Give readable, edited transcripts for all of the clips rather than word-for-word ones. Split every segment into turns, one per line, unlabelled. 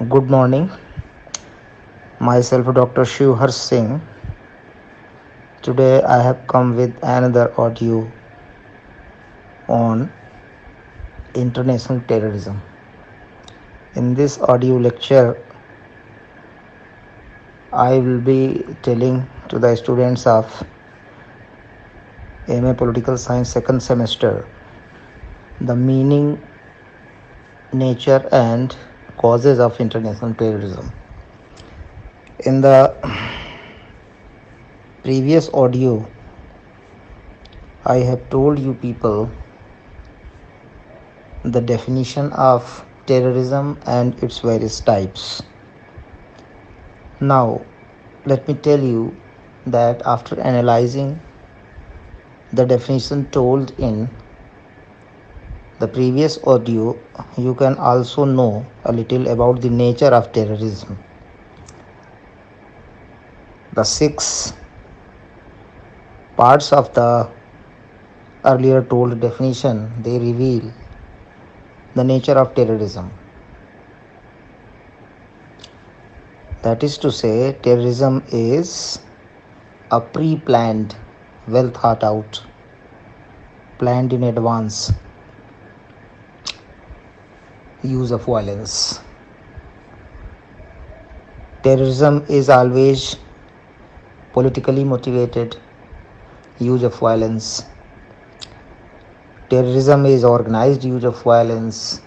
Good morning. Myself, Dr. Shivhar Singh. Today, I have come with another audio on international terrorism. In this audio lecture, I will be telling to the students of MA Political Science second semester the meaning, nature, and causes of international terrorism. In the previous audio, I have told you people the definition of terrorism and its various types. Now, let me tell you that after analyzing the definition told in the previous audio, you can also know a little about the nature of terrorism. The six parts of the earlier told definition they reveal the nature of terrorism. That is to say, terrorism is a pre planned, well thought out, planned in advance use of violence. Terrorism is always politically motivated use of violence. Terrorism is organized use of violence.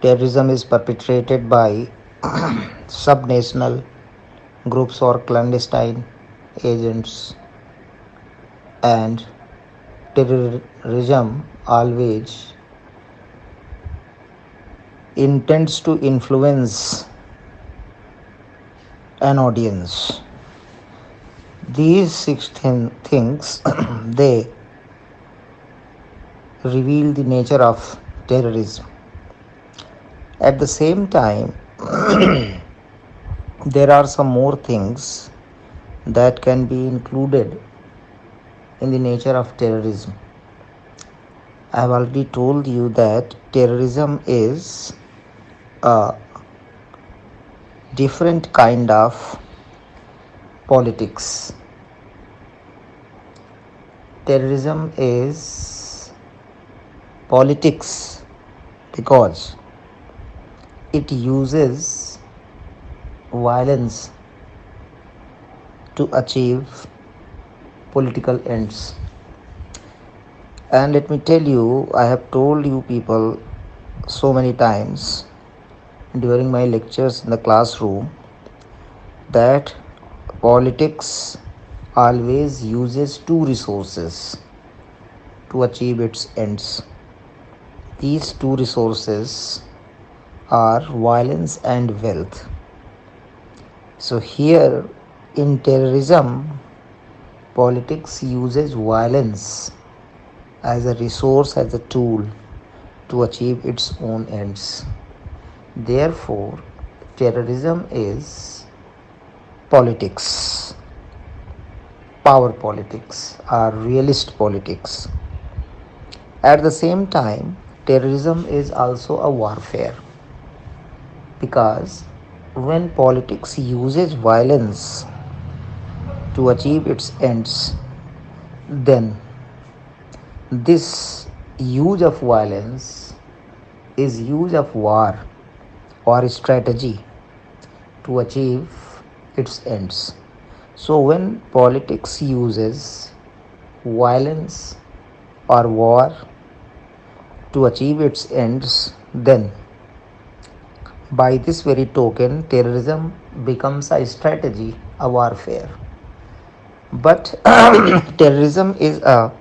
Terrorism is perpetrated by subnational groups or clandestine agents, and terrorism always intends to influence an audience. These six things they reveal the nature of terrorism. At the same time, there are some more things that can be included in the nature of terrorism. I have already told you that terrorism is a different kind of politics. Terrorism is politics because it uses violence to achieve political ends. And let me tell you, I have told you people so many times during my lectures in the classroom that politics always uses two resources to achieve its ends. These two resources are violence and wealth. So, here in terrorism, politics uses violence as a resource, as a tool to achieve its own ends. Therefore, terrorism is politics, power politics, or realist politics. At the same time, terrorism is also a warfare because when politics uses violence to achieve its ends, then this use of violence is use of war or strategy to achieve its ends. So when politics uses violence or war to achieve its ends, then by this very token, terrorism becomes a strategy, a warfare. But terrorism is a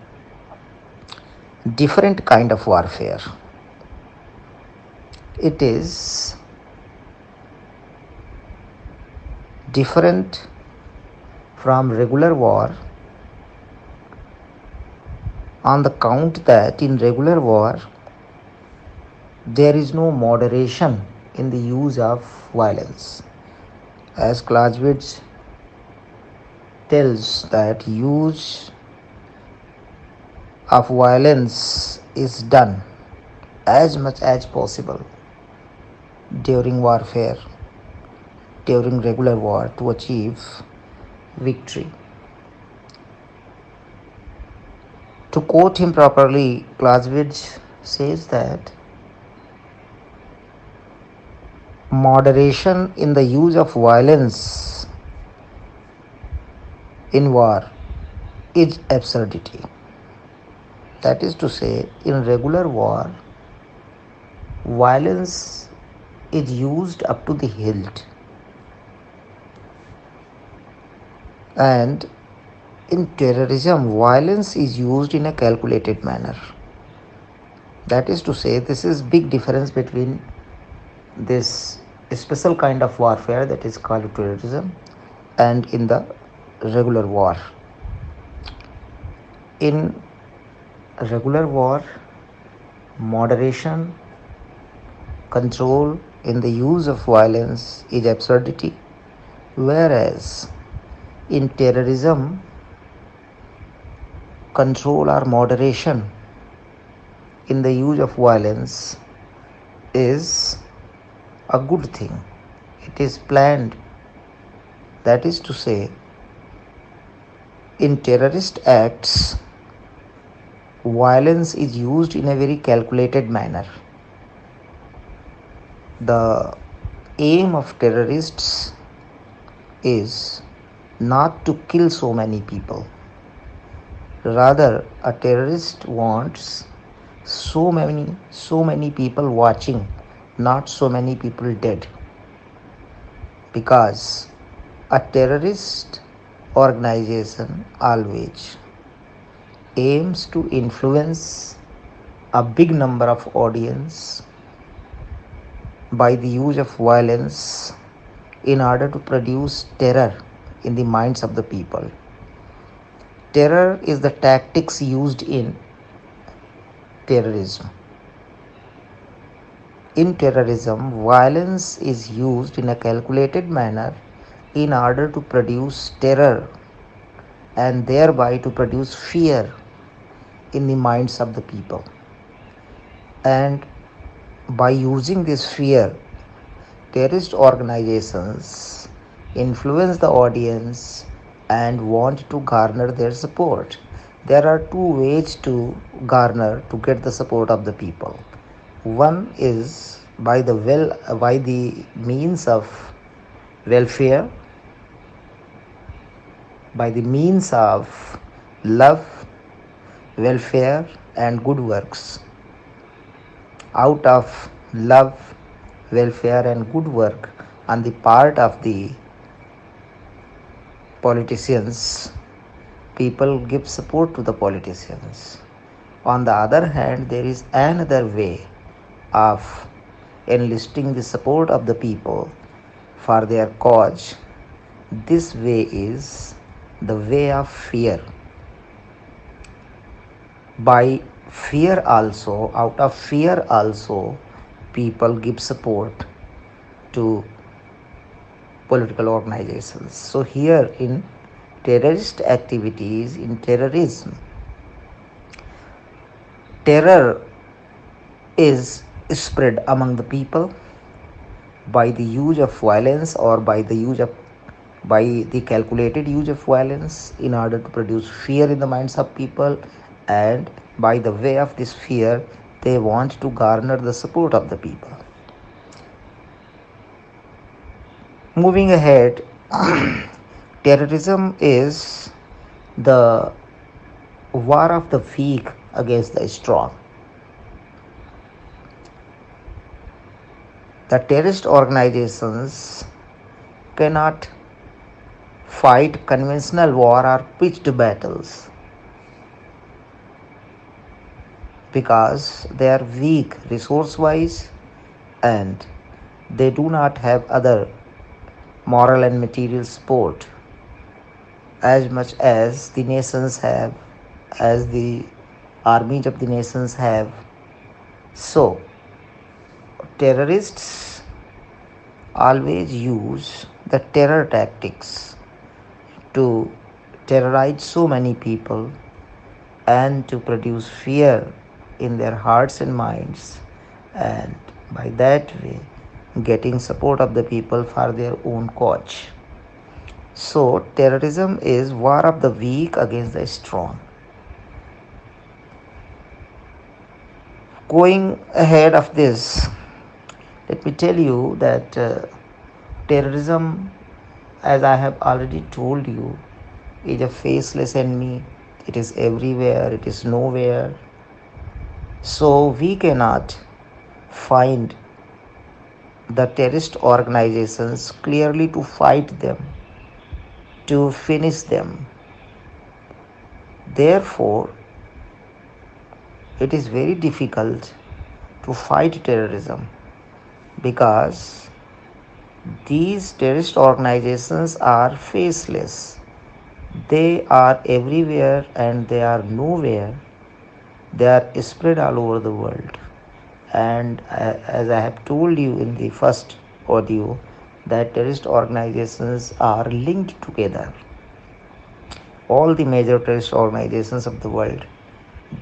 different kind of warfare. It is different from regular war on the count that in regular war there is no moderation in the use of violence. As Clausewitz tells that use of violence is done as much as possible during warfare. during regular war to achieve victory. To quote him properly, Clausewitz says that moderation in the use of violence in war is absurdity. That is to say, in regular war, violence is used up to the hilt, and in terrorism, violence is used in a calculated manner. That is to say, this is big difference between this special kind of warfare that is called terrorism and in the regular war. In regular war, moderation, control in the use of violence is absurdity, whereas in terrorism, control or moderation in the use of violence is a good thing. It is planned. That is to say, in terrorist acts, violence is used in a very calculated manner. The aim of terrorists is not to kill so many people. Rather, a terrorist wants so many people watching, not so many people dead. Because a terrorist organization always aims to influence a big number of audience by the use of violence in order to produce terror in the minds of the people. Terror is the tactics used in terrorism. In terrorism, violence is used in a calculated manner in order to produce terror and thereby to produce fear in the minds of the people. And by using this fear, terrorist organizations influence the audience and want to garner their support. There are two ways to garner to get the support of the people. One is by the means of welfare, by the means of love, welfare, and good works. Out of love, welfare, and good work on the part of the politicians, people give support to the politicians. On the other hand, there is another way of enlisting the support of the people for their cause. This way is the way of fear. By fear also, out of fear also, people give support to political organizations. So here in terrorist activities, in terrorism, terror is spread among the people by the use of violence or by the calculated use of violence in order to produce fear in the minds of people, and by the way of this fear they want to garner the support of the people. Moving ahead, terrorism is the war of the weak against the strong. The terrorist organizations cannot fight conventional war or pitched battles because they are weak resource wise and they do not have other moral and material support as much as the nations have, as the armies of the nations have. So, terrorists always use the terror tactics to terrorize so many people and to produce fear in their hearts and minds, and by that way getting support of the people for their own cause. So, terrorism is war of the weak against the strong. Going ahead of this, let me tell you that terrorism, as I have already told you, is a faceless enemy. It is everywhere, it is nowhere. So, we cannot find the terrorist organizations clearly to fight them, to finish them. Therefore, it is very difficult to fight terrorism because these terrorist organizations are faceless. They are everywhere and they are nowhere. They are spread all over the world. And as I have told you in the first audio, that terrorist organizations are linked together. All the major terrorist organizations of the world,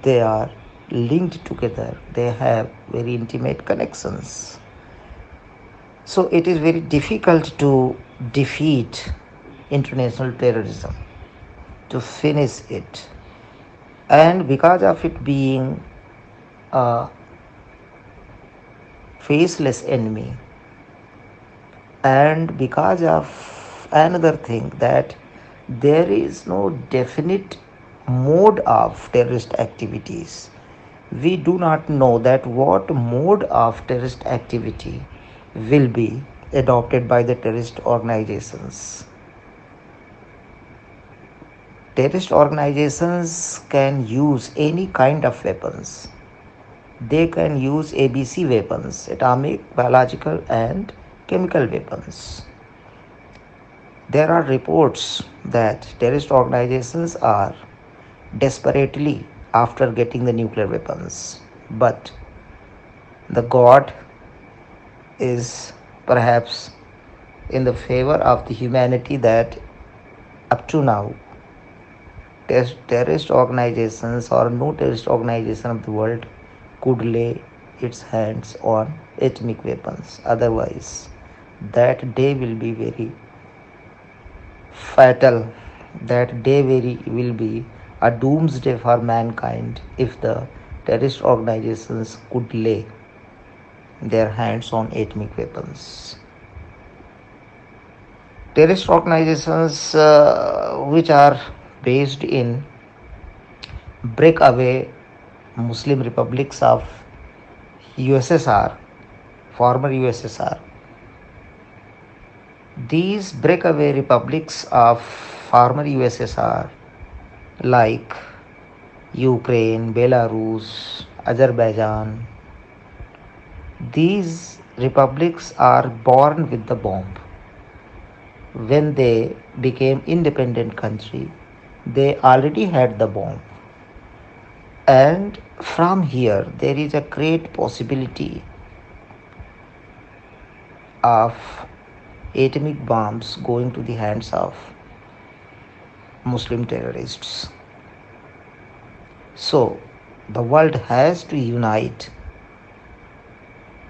they are linked together. They have very intimate connections. So it is very difficult to defeat international terrorism, to finish it. And because of it being a faceless enemy, and because of another thing that there is no definite mode of terrorist activities, we do not know that what mode of terrorist activity will be adopted by the terrorist organizations. Terrorist organizations can use any kind of weapons. They can use ABC weapons, atomic, biological, and chemical weapons. There are reports that terrorist organizations are desperately after getting the nuclear weapons. But the God is perhaps in the favor of the humanity that up to now terrorist organizations or no terrorist organization of the world could lay its hands on atomic weapons. Otherwise, that day will be very fatal. That day will be a doomsday for mankind if the terrorist organizations could lay their hands on atomic weapons. Terrorist organizations which are based in breakaway Muslim republics of USSR, former USSR. These breakaway republics of former USSR like Ukraine, Belarus, Azerbaijan, these republics are born with the bomb. When they became independent country, they already had the bomb. And from here, there is a great possibility of atomic bombs going to the hands of Muslim terrorists. So, the world has to unite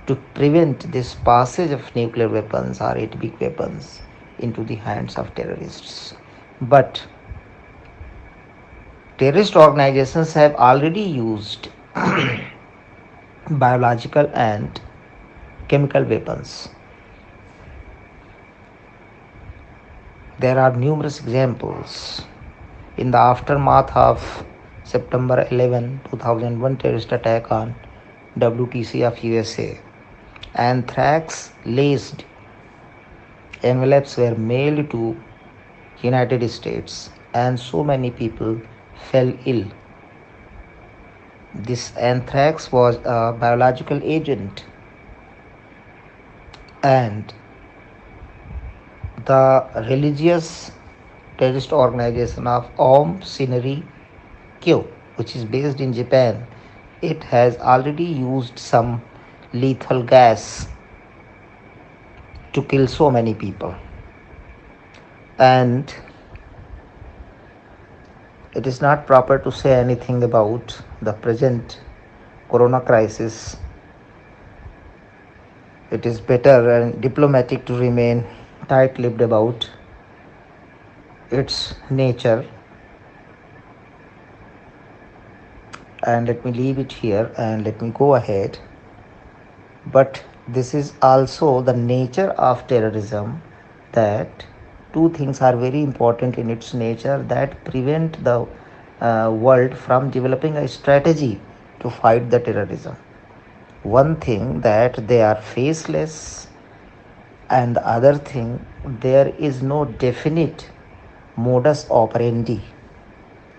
to prevent this passage of nuclear weapons or atomic weapons into the hands of terrorists. But terrorist organizations have already used biological and chemical weapons. There are numerous examples. In the aftermath of September 11, 2001 terrorist attack on WTC of USA, anthrax laced envelopes were mailed to United States and so many people fell ill. This anthrax was a biological agent and the religious terrorist organization of Aum Shinrikyo, which is based in Japan, it has already used some lethal gas to kill so many people. And it is not proper to say anything about the present corona crisis It is better and diplomatic to remain tight lipped about its nature. And let me leave it here and let me go ahead. But this is also the nature of terrorism, that two things are very important in its nature that prevent the world from developing a strategy to fight the terrorism. One thing, that they are faceless, and the other thing, there is no definite modus operandi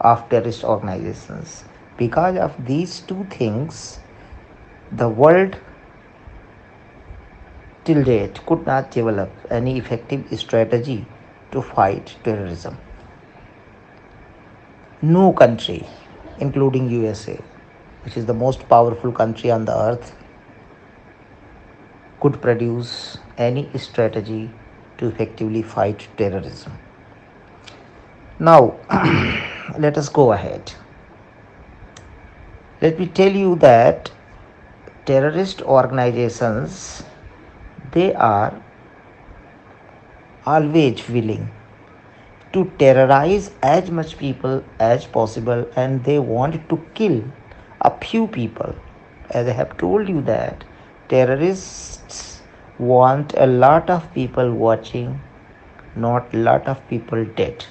of terrorist organizations. Because of these two things, the world till date could not develop any effective strategy to fight terrorism. No country, including USA, which is the most powerful country on the earth, could produce any strategy to effectively fight terrorism. Now, let us go ahead. Let me tell you that terrorist organizations, they are always willing to terrorize as much people as possible, and they want to kill a few people. As I have told you that terrorists want a lot of people watching, not lot of people dead.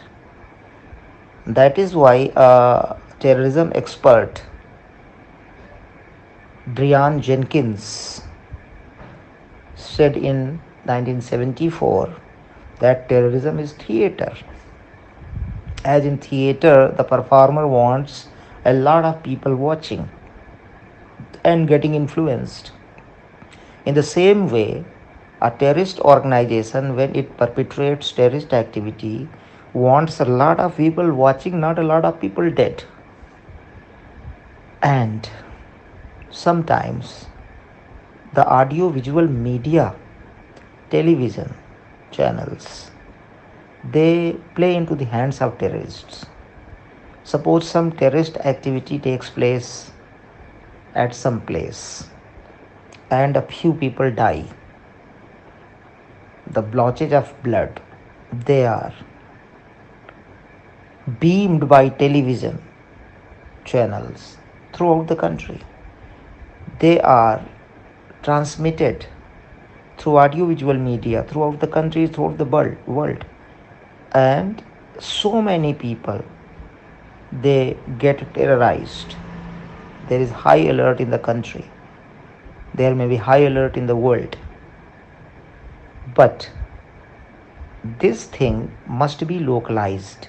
That is why a terrorism expert, Brian Jenkins, said in 1974 that terrorism is theater. As in theater, the performer wants a lot of people watching and getting influenced. In the same way, a terrorist organization, when it perpetrates terrorist activity, wants a lot of people watching, not a lot of people dead. And sometimes the audio visual media, television channels, they play into the hands of terrorists. Suppose some terrorist activity takes place at some place and a few people die. The blotches of blood, they are beamed by television channels throughout the country. They are transmitted through audiovisual media throughout the country, throughout the world. And so many people, they get terrorized. There is high alert in the country. There may be high alert in the world. But this thing must be localized.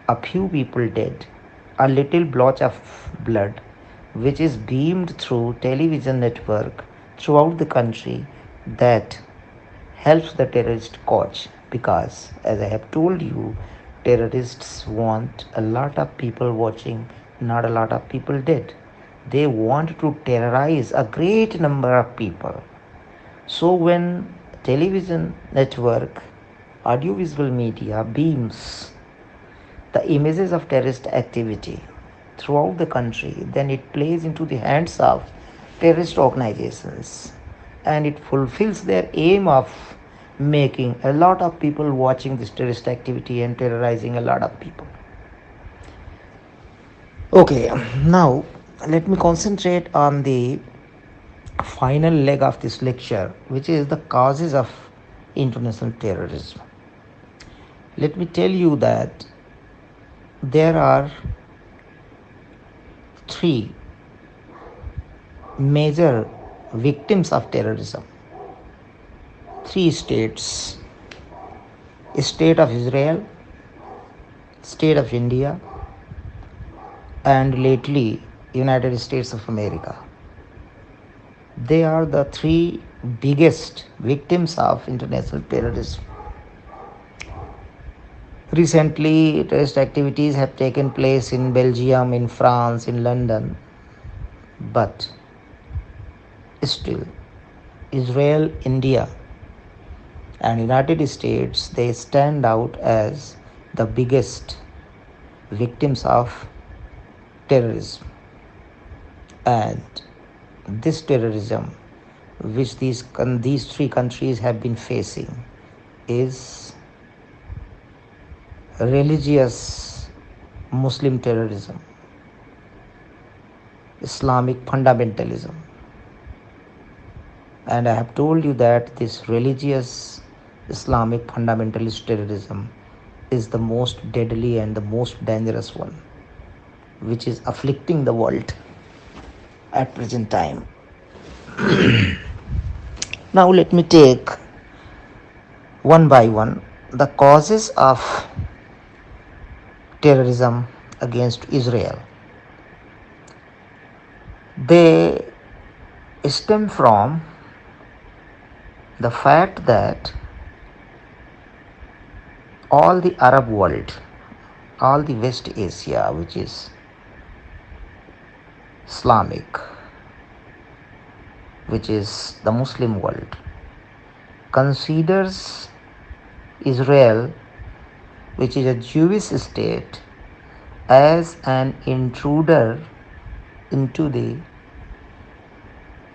A few people dead, a little blotch of blood, which is beamed through television network throughout the country, that helps the terrorist cause. Because, as I have told you, terrorists want a lot of people watching, not a lot of people dead. They want to terrorize a great number of people. So when television network, audiovisual media beams the images of terrorist activity throughout the country, then it plays into the hands of terrorist organizations, and it fulfills their aim of making a lot of people watching this terrorist activity and terrorizing a lot of people. Okay, now let me concentrate on the final leg of this lecture, which is the causes of international terrorism. Let me tell you that there are three major victims of terrorism. Three states: state of Israel, state of India, and lately United States of America. They are the three biggest victims of international terrorism. Recently, terrorist activities have taken place in Belgium, in France, in London, but still, Israel, India, and United States, they stand out as the biggest victims of terrorism. And this terrorism which these three countries have been facing is religious Muslim terrorism, Islamic fundamentalism. And I have told you that this religious Islamic fundamentalist terrorism is the most deadly and the most dangerous one, which is afflicting the world at present time. Now let me take one by one the causes of terrorism against Israel. They stem from the fact that all the Arab world, all the West Asia, which is Islamic, which is the Muslim world, considers Israel, which is a Jewish state, as an intruder into the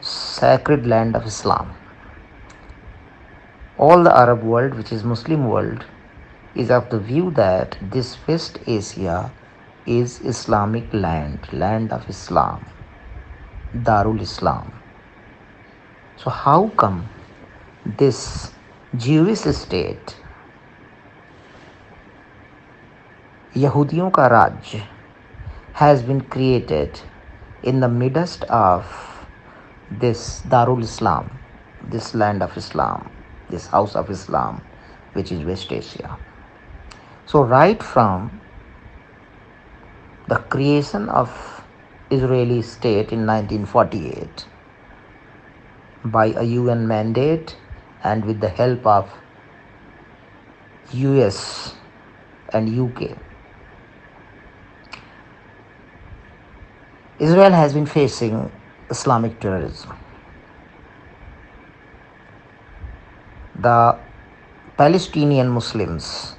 sacred land of Islam. All the Arab world, which is Muslim world, is of the view that this West Asia is Islamic land, land of Islam, Darul Islam. So how come this Jewish state, Yahudiyon ka Raj, has been created in the midst of this Darul Islam, this land of Islam, this house of Islam, which is West Asia? So right from the creation of Israeli state in 1948 by a UN mandate and with the help of US and UK, Israel has been facing Islamic terrorism. The Palestinian Muslims,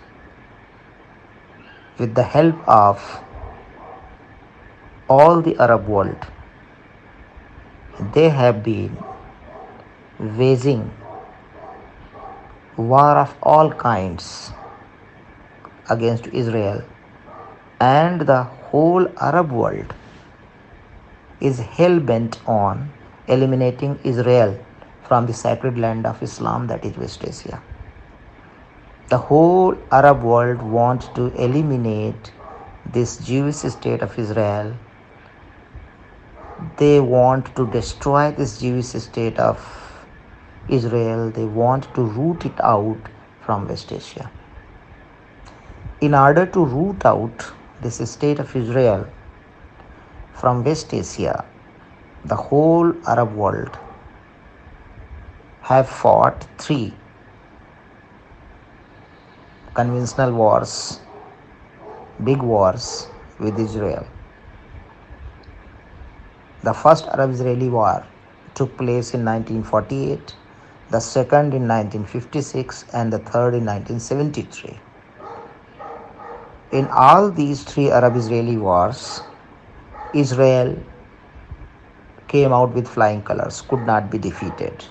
with the help of all the Arab world, they have been waging war of all kinds against Israel, and the whole Arab world is hell bent on eliminating Israel from the sacred land of Islam, that is West Asia. The whole Arab world wants to eliminate this Jewish state of Israel. They want to destroy this Jewish state of Israel. They want to root it out from West Asia. In order to root out this state of Israel from West Asia, the whole Arab world have fought three conventional wars, big wars with Israel. The first Arab-Israeli war took place in 1948, the second in 1956, and the third in 1973. In all these three Arab-Israeli wars, Israel came out with flying colors, could not be defeated.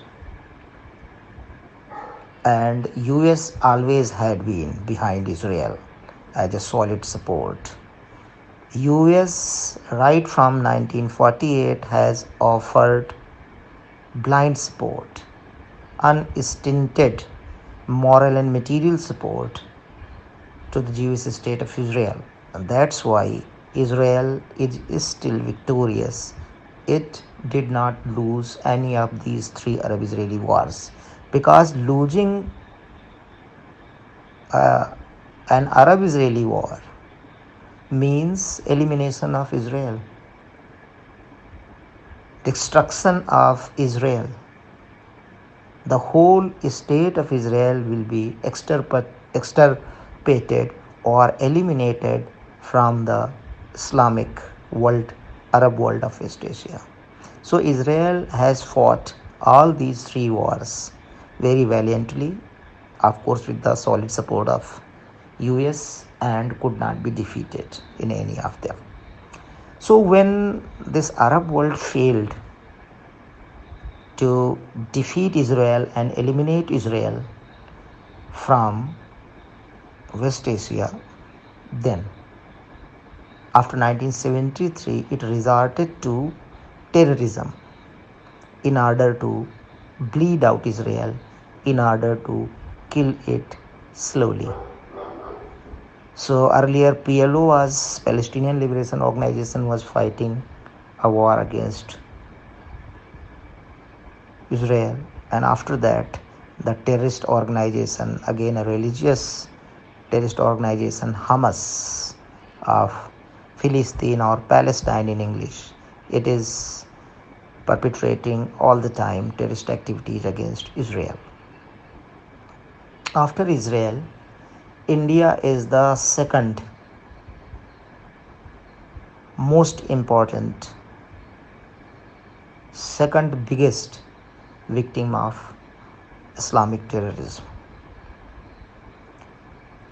And US always had been behind Israel as a solid support. US right from 1948 has offered blind support, unstinted moral and material support to the Jewish state of Israel. And that's why Israel is still victorious. It did not lose any of these three Arab-Israeli wars, because losing an Arab-Israeli war means elimination of Israel, destruction of Israel. The whole state of Israel will be extirpated or eliminated from the Islamic world, Arab world of West Asia. So Israel has fought all these three wars very valiantly, of course with the solid support of US, and could not be defeated in any of them. So when this Arab world failed to defeat Israel and eliminate Israel from West Asia. Then, after 1973, it resorted to terrorism in order to bleed out Israel, in order to kill it slowly. So earlier PLO was Palestinian Liberation Organization was fighting a war against Israel, and after that the terrorist organization, again a religious terrorist organization, Hamas of Philistine or Palestine in English, it is perpetrating all the time terrorist activities against Israel. After Israel, India is the most important, second biggest victim of Islamic terrorism.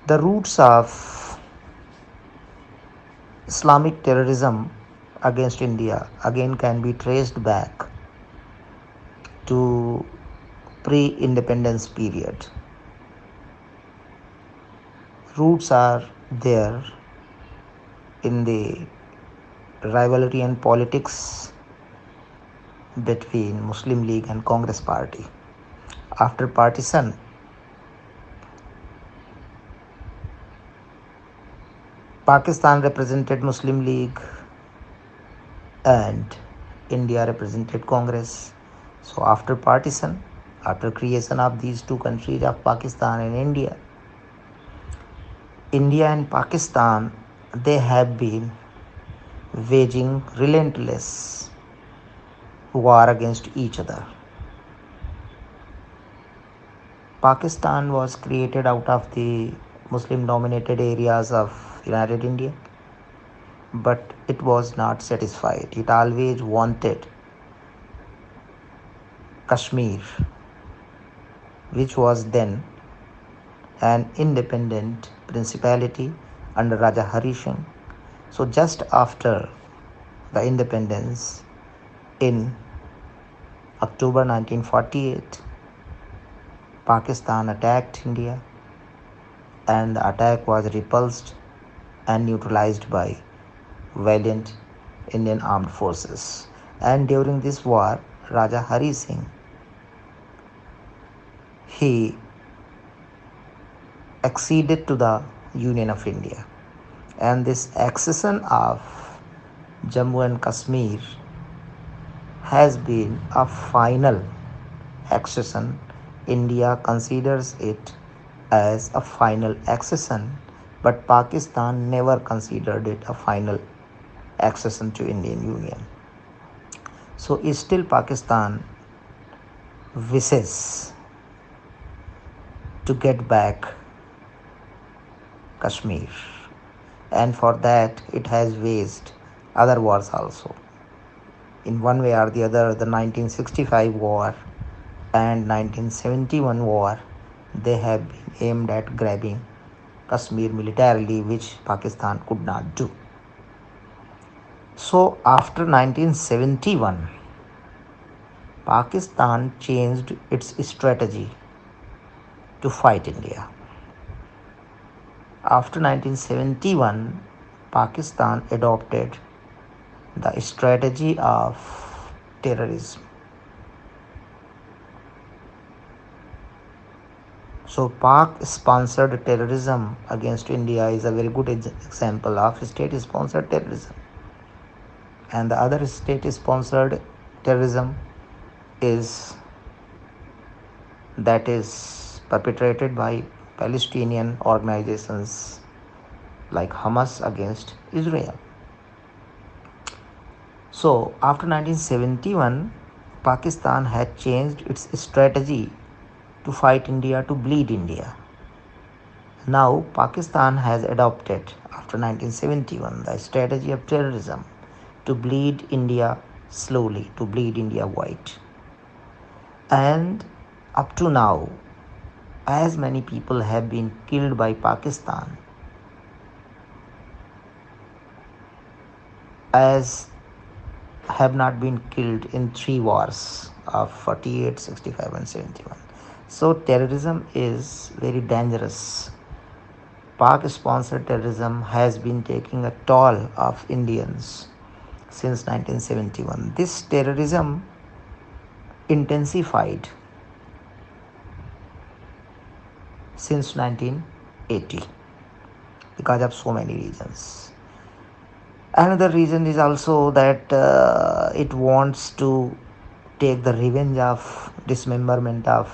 The roots of Islamic terrorism against India again can be traced back to pre-independence period. Roots are there in the rivalry and politics between Muslim League and Congress Party. After partition, Pakistan represented Muslim League and India represented Congress. So after partition, after creation of these two countries of Pakistan and India, India and Pakistan, they have been waging relentless war against each other. Pakistan was created out of the Muslim dominated areas of United India, but it was not satisfied. It always wanted Kashmir, which was then an independent principality under Raja Hari Singh. So just after the independence in October 1948, Pakistan attacked India, and the attack was repulsed and neutralized by valiant Indian armed forces. And during this war, Raja Hari Singh, he acceded to the Union of India, and this accession of Jammu and Kashmir has been a final accession. India considers it as a final accession, but Pakistan never considered it a final accession to Indian Union. So still Pakistan wishes to get back Kashmir, and for that it has waged other wars also. In one way or the other, the 1965 war and 1971 war, they have been aimed at grabbing Kashmir militarily, which Pakistan could not do. So after 1971, Pakistan changed its strategy to fight India. After 1971, Pakistan adopted the strategy of terrorism. So Pak-sponsored terrorism against India is a very good example of state-sponsored terrorism. And the other state-sponsored terrorism is perpetrated by Palestinian organizations like Hamas against Israel. So after 1971, Pakistan had changed its strategy to fight India, to bleed India. Now Pakistan has adopted, after 1971, the strategy of terrorism to bleed India slowly, to bleed India white. And up to now, as many people have been killed by Pakistan as have not been killed in three wars of 48, 65, and 71. So terrorism is very dangerous. Pak sponsored terrorism has been taking a toll of Indians since 1971. This terrorism intensified since 1980 because of so many reasons. Another reason is also that it wants to take the revenge of dismemberment of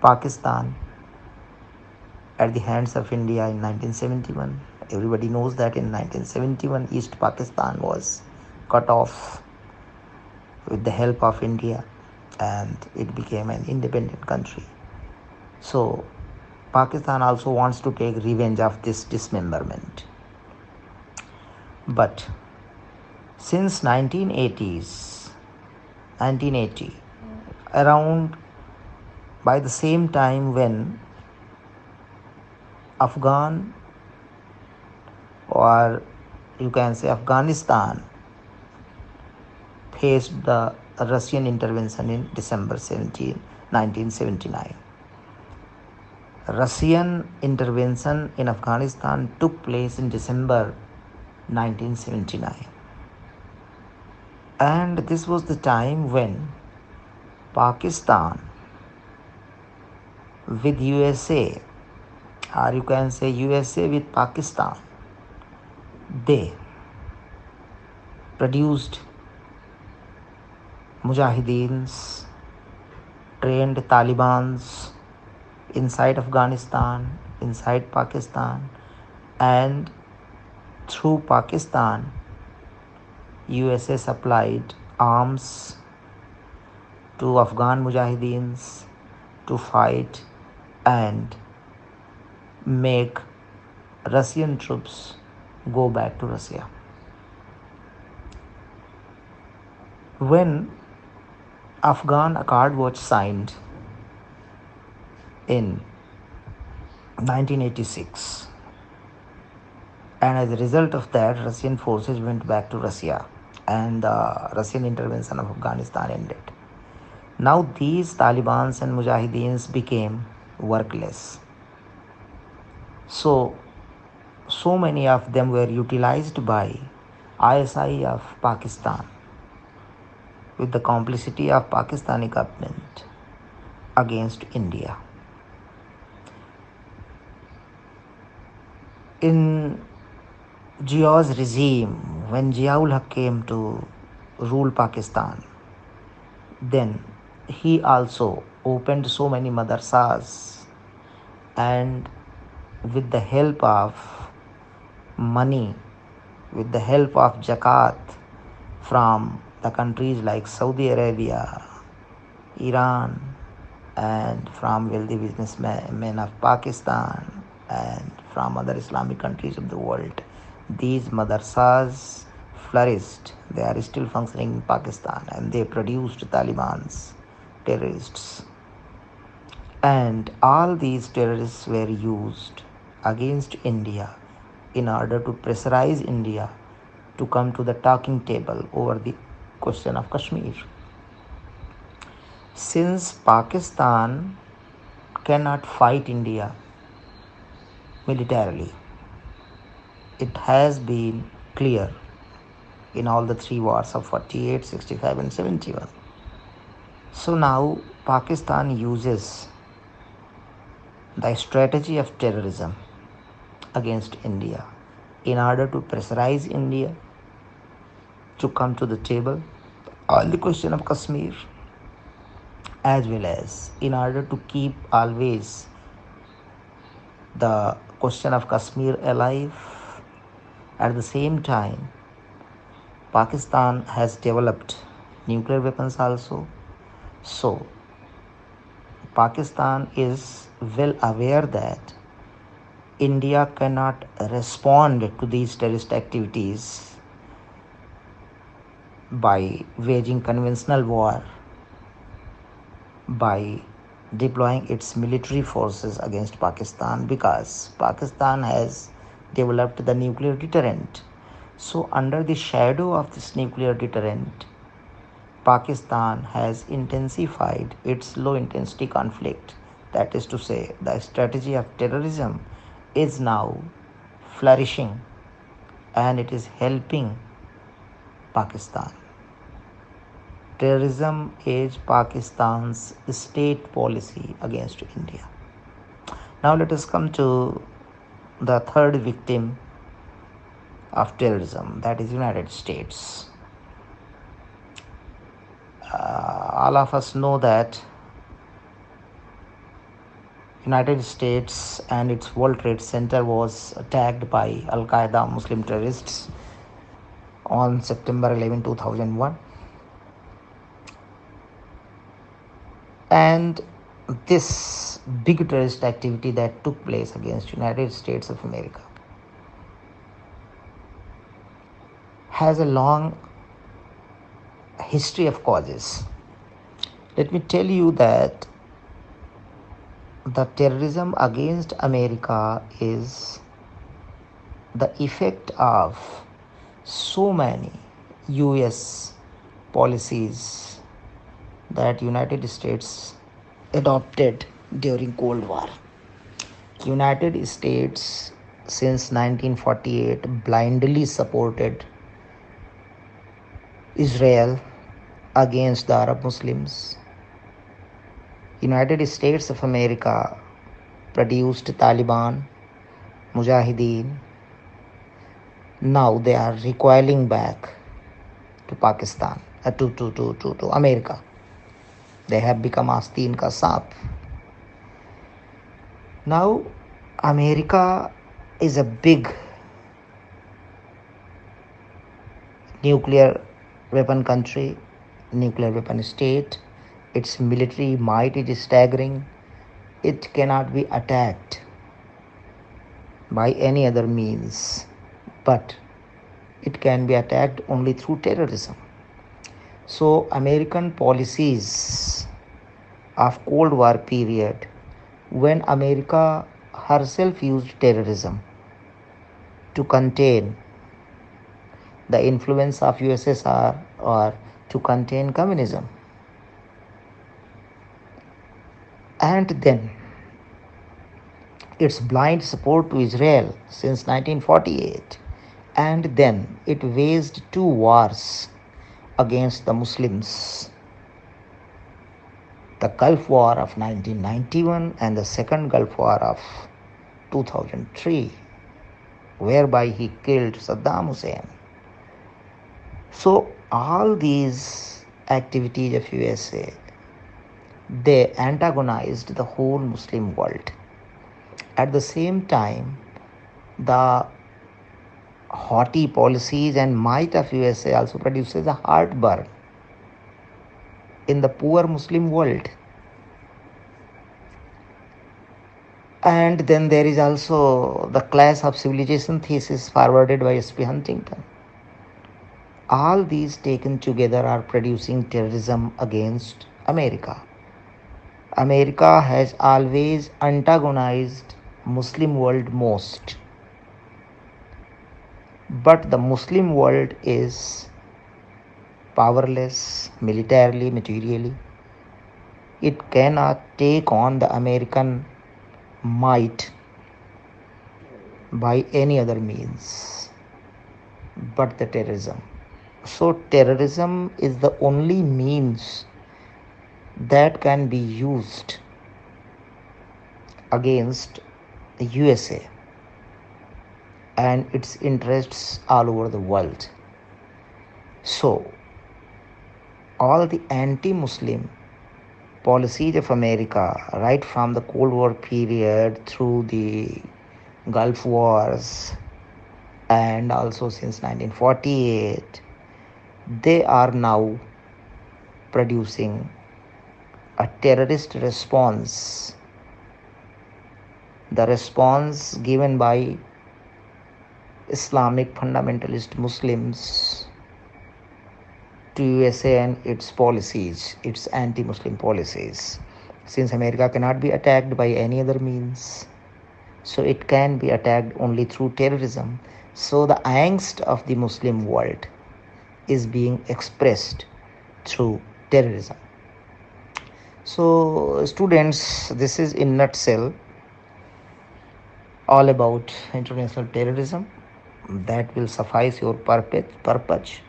Pakistan at the hands of India in 1971. Everybody knows that in 1971 East Pakistan was cut off with the help of India and it became an independent country. So Pakistan also wants to take revenge of this dismemberment. But since 1980, around by the same time when Afghan, or you can say Afghanistan, faced the Russian intervention in December 1979. Russian intervention in Afghanistan took place in December 1979. And this was the time when Pakistan with USA, or you can say USA with Pakistan, they produced Mujahideens, trained Talibans inside Afghanistan, inside Pakistan, and through Pakistan, USA supplied arms to Afghan Mujahideens to fight and make Russian troops go back to Russia. When Afghan Accord was signed in 1986, and as a result of that, Russian forces went back to Russia and the Russian intervention of Afghanistan ended. Now these Talibans and Mujahideens became workless. So many of them were utilized by ISI of Pakistan with the complicity of Pakistani government against India. In Zia's regime, when Ziaul Haq came to rule Pakistan, then he also opened so many madrasas, and with the help of money, with the help of zakat from the countries like Saudi Arabia, Iran, and from wealthy businessmen of Pakistan and from other Islamic countries of the world, these madrasas flourished. They are still functioning in Pakistan and they produced Taliban's terrorists. And all these terrorists were used against India in order to pressurize India to come to the talking table over the question of Kashmir. Since Pakistan cannot fight India militarily, it has been clear in all the three wars of 48, 65, and 71. So now Pakistan uses the strategy of terrorism against India in order to pressurize India to come to the table on the question of Kashmir, as well as in order to keep always the question of Kashmir alive. At the same time, Pakistan has developed nuclear weapons also. So, Pakistan is well aware that India cannot respond to these terrorist activities by waging conventional war, by deploying its military forces against Pakistan, because Pakistan has developed the nuclear deterrent. So, under the shadow of this nuclear deterrent, Pakistan has intensified its low intensity conflict. That is to say, the strategy of terrorism is now flourishing and it is helping Pakistan. Terrorism is Pakistan's state policy against India. Now let us come to the third victim of terrorism, that is United States. All of us know that United States and its World Trade Center was attacked by Al Qaeda Muslim terrorists on September 11, 2001. And this big terrorist activity that took place against United States of America has a long history of causes. Let me tell you that the terrorism against America is the effect of so many US policies that United States adopted during Cold War. United States since 1948 blindly supported Israel against the Arab Muslims. United States of America produced Taliban, Mujahideen. Now they are recoiling back to Pakistan, to America. They have become Asteen ka Saap. Now America is a big nuclear weapon country, nuclear weapon state. Its military might is staggering. It cannot be attacked by any other means, but it can be attacked only through terrorism. So American policies of Cold War period, when America herself used terrorism to contain the influence of USSR or to contain communism. And then its blind support to Israel since 1948, and then it waged two wars against the Muslims, the Gulf War of 1991 and the second Gulf War of 2003, whereby he killed Saddam Hussein. So all these activities of USA, they antagonized the whole Muslim world. At the same time, the haughty policies and might of USA also produces a heartburn in the poor Muslim world. And then there is also the clash of civilization thesis forwarded by S.P. Huntington. All these taken together are producing terrorism against America. America has always antagonized Muslim world most. But the Muslim world is powerless militarily, materially. It cannot take on the American might by any other means but the terrorism. So terrorism is the only means that can be used against the USA and its interests all over the world. So all the anti-Muslim policies of America, right from the Cold War period through the Gulf Wars and also since 1948, they are now producing a terrorist response. The response given by Islamic fundamentalist Muslims to USA and its policies, its anti-Muslim policies. Since America cannot be attacked by any other means, so it can be attacked only through terrorism. So the angst of the Muslim world is being expressed through terrorism. So students, this is in nutshell all about international terrorism. That will suffice your purpose,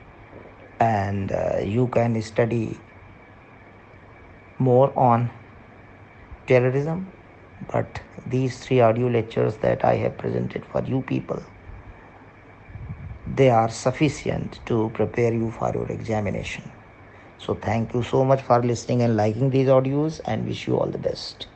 and you can study more on terrorism. But these three audio lectures that I have presented for you people, they are sufficient to prepare you for your examination. So thank you so much for listening and liking these audios, and wish you all the best.